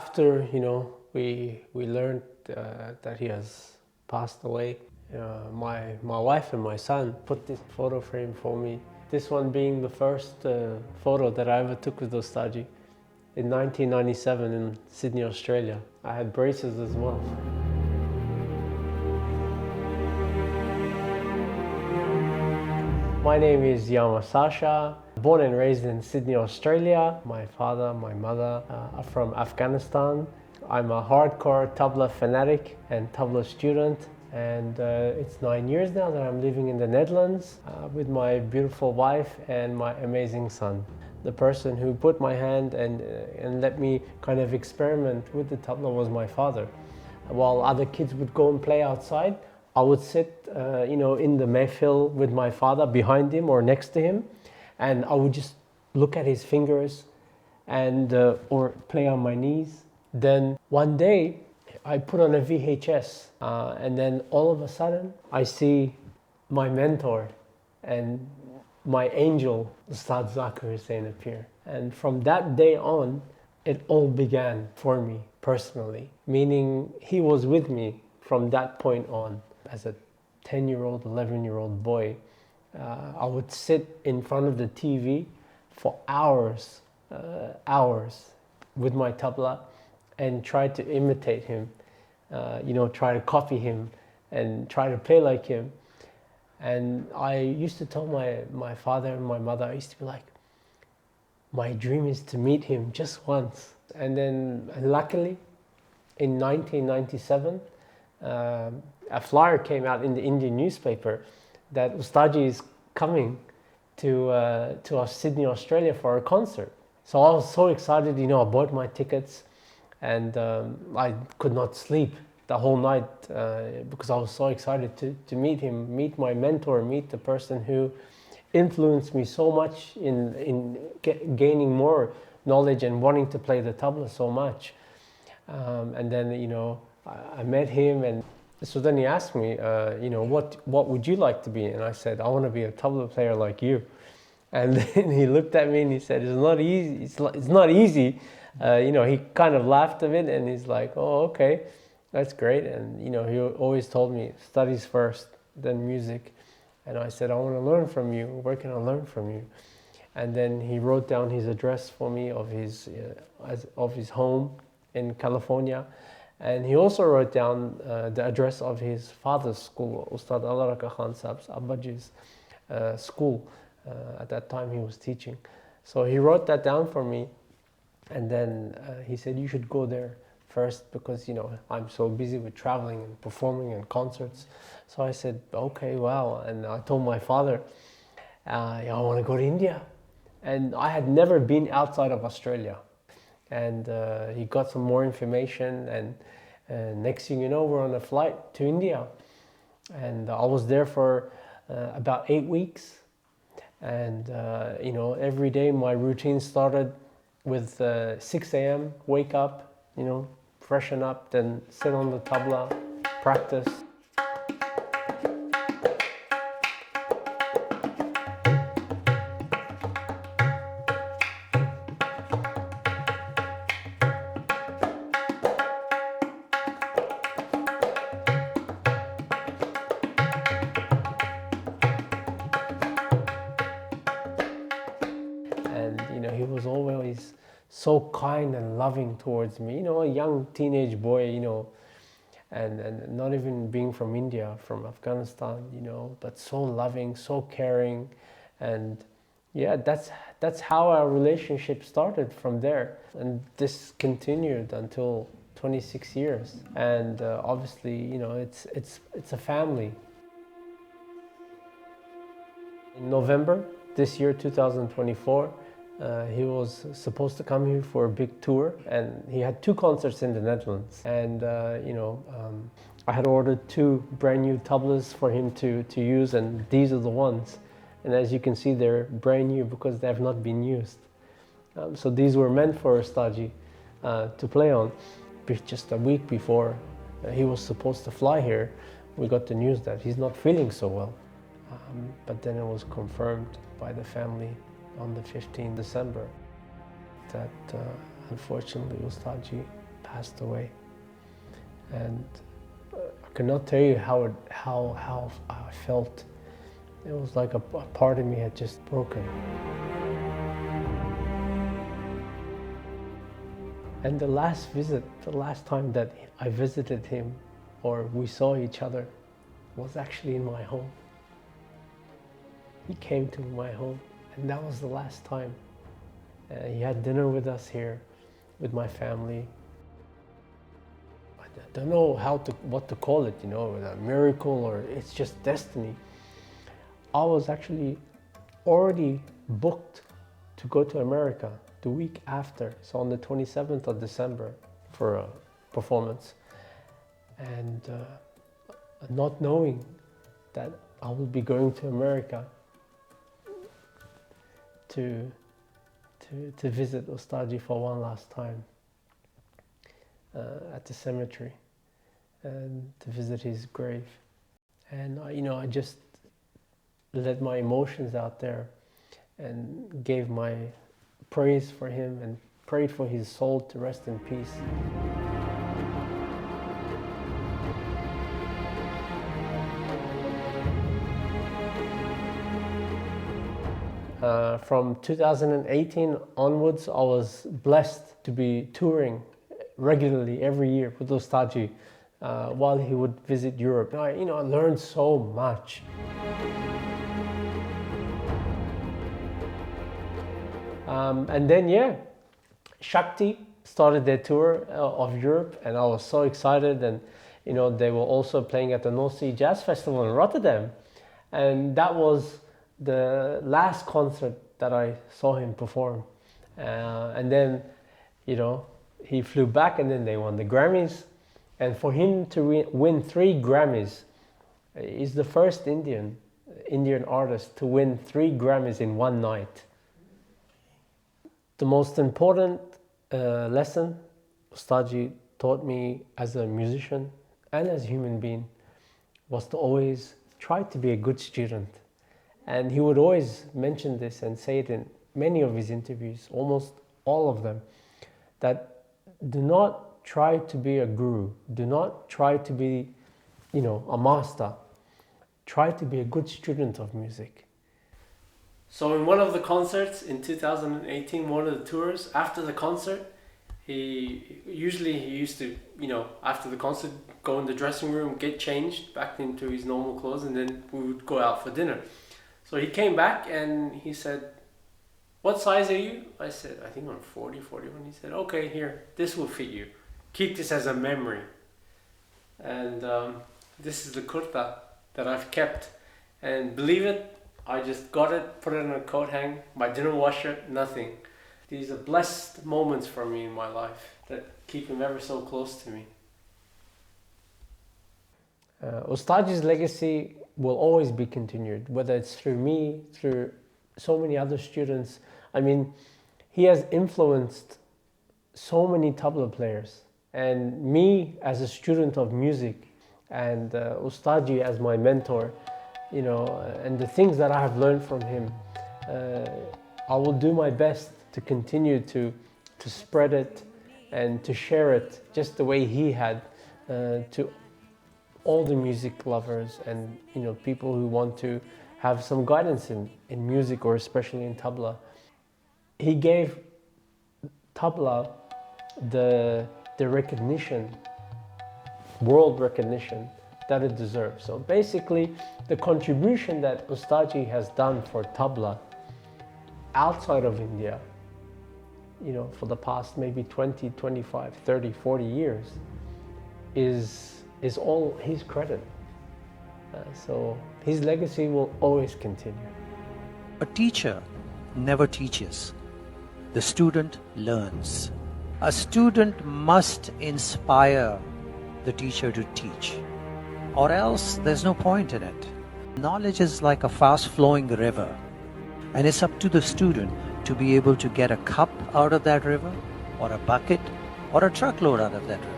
After, we learned that he has passed away, my wife and my son put this photo frame for me. This one being the first photo that I ever took with Ustadji in 1997 in Sydney, Australia. I had braces as well. My name is Yama Sarshar, born and raised in Sydney, Australia. My father, my mother are from Afghanistan. I'm a hardcore Tabla fanatic and Tabla student, and it's 9 years now that I'm living in the Netherlands with my beautiful wife and my amazing son. The person who put my hand and let me kind of experiment with the Tabla was my father. While other kids would go and play outside, I would sit, in the mehfil with my father behind him or next to him, and I would just look at his fingers and or play on my knees. Then one day, I put on a VHS, and then all of a sudden, I see my mentor and my angel, Ustad Zakir Hussain, appear. And from that day on, it all began for me personally, meaning he was with me from that point on. As a 10-year-old, 11-year-old boy, I would sit in front of the TV for hours with my tabla and try to imitate him, try to copy him and try to play like him. And I used to tell my father and my mother, I used to be like, my dream is to meet him just once. And then luckily, in 1997, a flyer came out in the Indian newspaper that Ustadji is coming to Sydney, Australia for a concert. So I was so excited, I bought my tickets, and I could not sleep the whole night because I was so excited to meet him, meet my mentor, meet the person who influenced me so much in gaining more knowledge and wanting to play the tabla so much. And then, I met him, and so then he asked me, what would you like to be? And I said, I want to be a tabla player like you. And then he looked at me and he said, it's not easy. It's not easy. He kind of laughed a bit, and he's like, oh, okay, that's great. And, he always told me, studies first, then music. And I said, I want to learn from you. Where can I learn from you? And then he wrote down his address for me of his home in California. And he also wrote down the address of his father's school, Ustad Alla Rakha's Abbaji's school. At that time he was teaching. So he wrote that down for me, and then he said, you should go there first because, I'm so busy with traveling and performing and concerts. So I said, okay, wow. And I told my father, I want to go to India. And I had never been outside of Australia. And he got some more information, and next thing you know, we're on a flight to India. And I was there for about 8 weeks. And, every day my routine started with 6 a.m., wake up, freshen up, then sit on the tabla, practice. He was always so kind and loving towards me, a young teenage boy, and not even being from India, from Afghanistan, but so loving, so caring. And yeah, that's how our relationship started from there. And this continued until 26 years. And obviously, it's a family. In November this year, 2024, he was supposed to come here for a big tour, and he had 2 concerts in the Netherlands. And I had ordered 2 brand new tablas for him to use, and these are the ones. And as you can see, they're brand new because they have not been used. So these were meant for Ustadji to play on. Just a week before he was supposed to fly here, we got the news that he's not feeling so well. But then it was confirmed by the family on the 15th December that unfortunately Ustadji passed away. And I cannot tell you how I felt. It was like a part of me had just broken. And the last visit, the last time that I visited him or we saw each other was actually in my home. He came to my home, and that was the last time. He had dinner with us here, with my family. I don't know what to call it, you know, a miracle or it's just destiny. I was actually already booked to go to America the week after, so on the 27th of December for a performance. And not knowing that I will be going to America to visit Ustadji for one last time at the cemetery and to visit his grave. And I just let my emotions out there and gave my praise for him and prayed for his soul to rest in peace. From 2018 onwards, I was blessed to be touring regularly every year with Ustadji while he would visit Europe. I learned so much. And then, Shakti started their tour of Europe, and I was so excited. And they were also playing at the North Sea Jazz Festival in Rotterdam, and that was the last concert that I saw him perform. And then, he flew back, and then they won the Grammys. And for him to win 3 Grammys, he's the first Indian artist to win 3 Grammys in one night. The most important lesson Ustadji taught me as a musician and as a human being was to always try to be a good student. And he would always mention this and say it in many of his interviews, almost all of them, that do not try to be a guru. Do not try to be, a master. Try to be a good student of music. So in one of the concerts in 2018, one of the tours, after the concert, he used to, after the concert, go in the dressing room, get changed back into his normal clothes, and then we would go out for dinner. So he came back and he said, "What size are you?" I said, "I think I'm 40, 41. He said, "Okay, here, this will fit you. Keep this as a memory." And this is the kurta that I've kept. And believe it, I just got it, put it in a coat hang. I didn't wash it, nothing. These are blessed moments for me in my life that keep him ever so close to me. Ustadji's legacy will always be continued, whether it's through me, through so many other students. I mean, he has influenced so many tabla players, and me as a student of music, and Ustadji as my mentor, and the things that I have learned from him, I will do my best to continue to spread it and to share it just the way he had to all the music lovers and people who want to have some guidance in music, or especially in tabla. He gave tabla the recognition, world recognition that it deserves. So basically, the contribution that Ustadji has done for tabla outside of India, for the past maybe 20, 25, 30, 40 years is all his credit. So his legacy will always continue. A teacher never teaches. The student learns. A student must inspire the teacher to teach, or else there's no point in it. Knowledge is like a fast-flowing river, and it's up to the student to be able to get a cup out of that river, or a bucket, or a truckload out of that river.